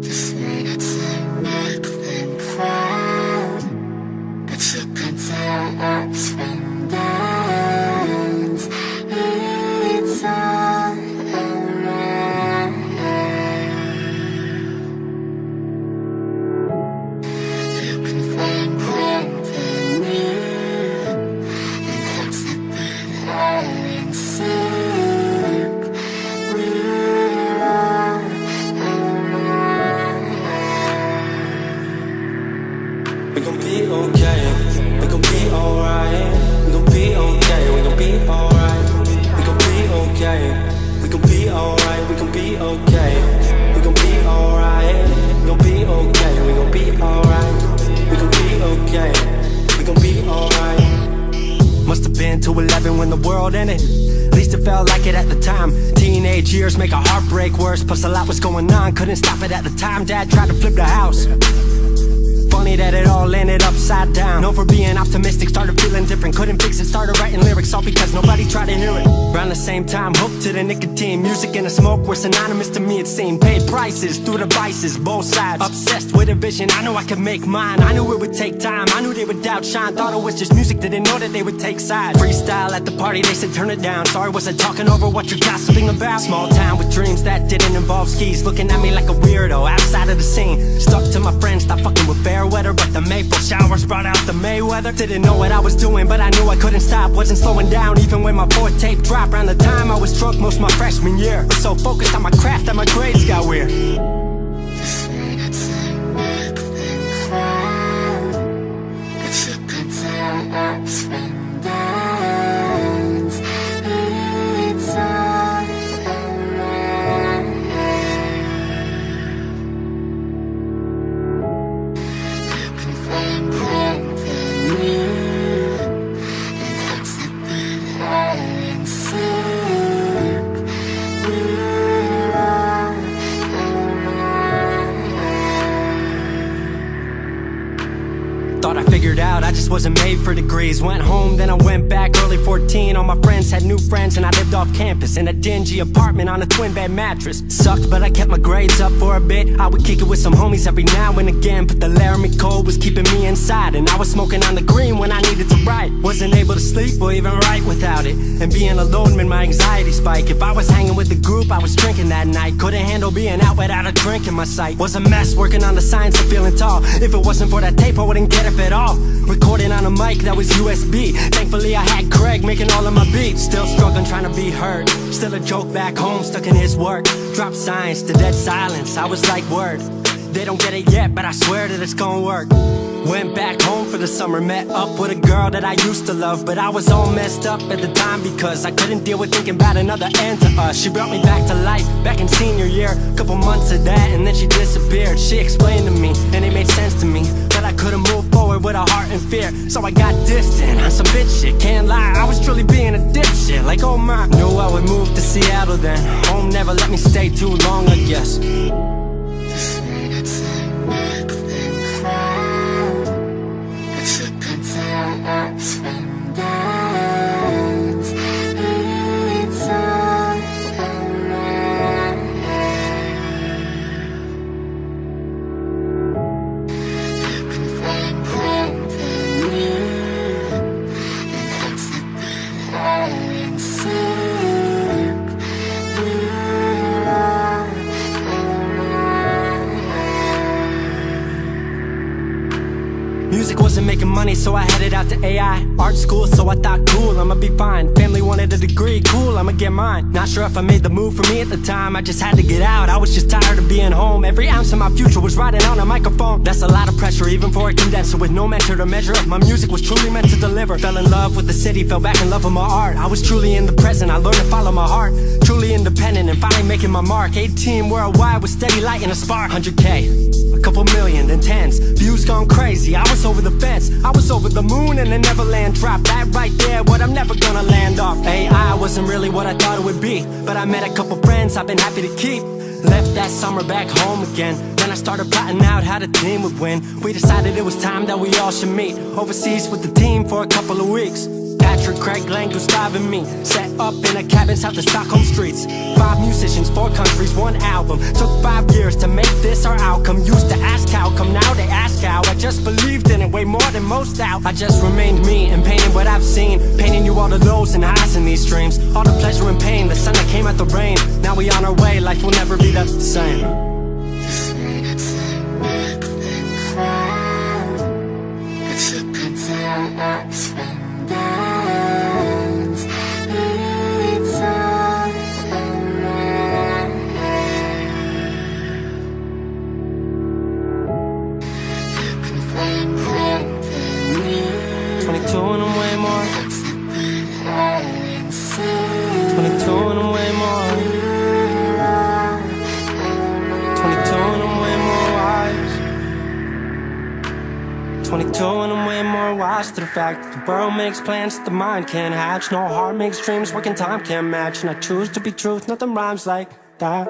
Just wanted to make them proud, but you can tell ups from downs. It's all around. You can find company in hugs that burn high and sleep. We're all around. We gon' be okay, we gon' be alright. We gon' be okay, we gon' be alright. We gon' be okay, we gon' be alright. We gon' be okay, we gon' be alright. We gon' be okay, we gon' be alright. We gon' be okay, we gon' be alright. Must've been 211 when the world ended. At least it felt like it at the time. Teenage years make a heartbreak worse. Plus a lot was going on, couldn't stop it at the time. Dad tried to flip the house. Funny that it all ended upside down. Known for being optimistic, started feeling different. Couldn't fix it, started writing lyrics, all because nobody tried to hear it. Around the same time, hooked to the nicotine. Music and the smoke were synonymous to me, it seemed. Paid prices through devices, both sides. Obsessed with a vision, I knew I could make mine. I knew it would take time, I knew they would outshine. Thought it was just music, didn't know that they would take sides. Freestyle at the party, they said turn it down. Sorry, was I talking over what you're gossiping about? Small town with dreams that didn't involve skis. Looking at me like a weirdo, outside of the scene. Stuck to my friends, stop fucking with fair weather. But the maple showers brought out the Mayweather. Didn't know what I was doing, but I knew I couldn't stop. Wasn't slowing down, even when my fourth tape dropped. Around the time I was drunk most my freshman year. Was so focused on my craft that my grades got weird. Just wanted to make them proud, but you can tell ups from downs. It's all around. You can find company in hugs that burn high and sleep. We're all around. Thought I figured out I just wasn't made for degrees. Went home, then I went back early 14. All my friends had new friends and I lived off campus in a dingy apartment on a twin bed mattress. Sucked, but I kept my grades up for a bit. I would kick it with some homies every now and again, but the Laramie cold was keeping me inside. And I was smoking on the green when I needed to write. Wasn't able to sleep or even write without it. And being alone made my anxiety spike. If I was hanging with the group, I was drinking that night. Couldn't handle being out without a drink in my sight. Was a mess working on the science of feeling tall. If it wasn't for that tape, I wouldn't get up at all. Recording on a mic that was USB. Thankfully I had Craig making all of my beats. Still struggling trying to be heard. Still a joke back home, stuck in his work. Dropped science to dead silence, I was like word. They don't get it yet, but I swear that it's gonna work. Went back home for the summer, met up with a girl that I used to love. But I was all messed up at the time because I couldn't deal with thinking about another end to us. She brought me back to life, back in senior year. Couple months of that and then she disappeared. She explained to me, and it made sense to me, that I couldn't move forward with a heart in fear. So I got distant on some bitch shit, can't lie, I was truly being a dipshit. Like oh my, knew I would move to Seattle then. Home never let me stay too long, I guess. Just wanted to make them proud, but you can tell ups from downs. It's all around. You can find company in hugs that burn high and sleep. We're all Music wasn't making money, so I headed out to AI art school, so I thought cool, I'ma be fine. Family wanted a degree, cool, I'ma get mine. Not sure if I made the move for me at the time, I just had to get out. I was just tired of being home. Every ounce of my future was riding on a microphone. That's a lot of pressure, even for a condenser with no mentor to measure up. My music was truly meant to deliver. Fell in love with the city, fell back in love with my art. I was truly in the present, I learned to follow my heart. Truly independent and finally making my mark. 18 worldwide with steady lighting a spark. 100K, a couple million, then tens. Views gone crazy, I was over the fence. I was over the moon and the Neverland drop. That right there, what I'm never gonna land off. AI wasn't really what I thought it would be, but I met a couple friends I've been happy to keep. Left that summer back home again. Then I started plotting out how the team would win. We decided it was time that we all should meet overseas with the team for a couple of weeks. Patrick, Craig, Glenn, Gustav and me set up in a cabin south of Stockholm streets. 5 musicians, 4 countries, 1 album. Took 5 years to make this our outcome. Used to ask how come, now they ask how. I just believed in it way more than most out. I just remained me and painted what I've seen, painting you all the lows and highs in these dreams, all the pleasure and pain, the sun that came at the rain. Now we on our way, life will never be the same. Just wanna make them cry, but you can tell ups and downs. It's all around. You can find hope in me. 22 and I'm way more. 22 and I'm way more. 22 and I'm way more wise. 22 and I'm way more wise to the fact that the world makes plans that the mind can't hatch. No heart makes dreams, working time can't match. And I choose to be truth, nothing rhymes like that.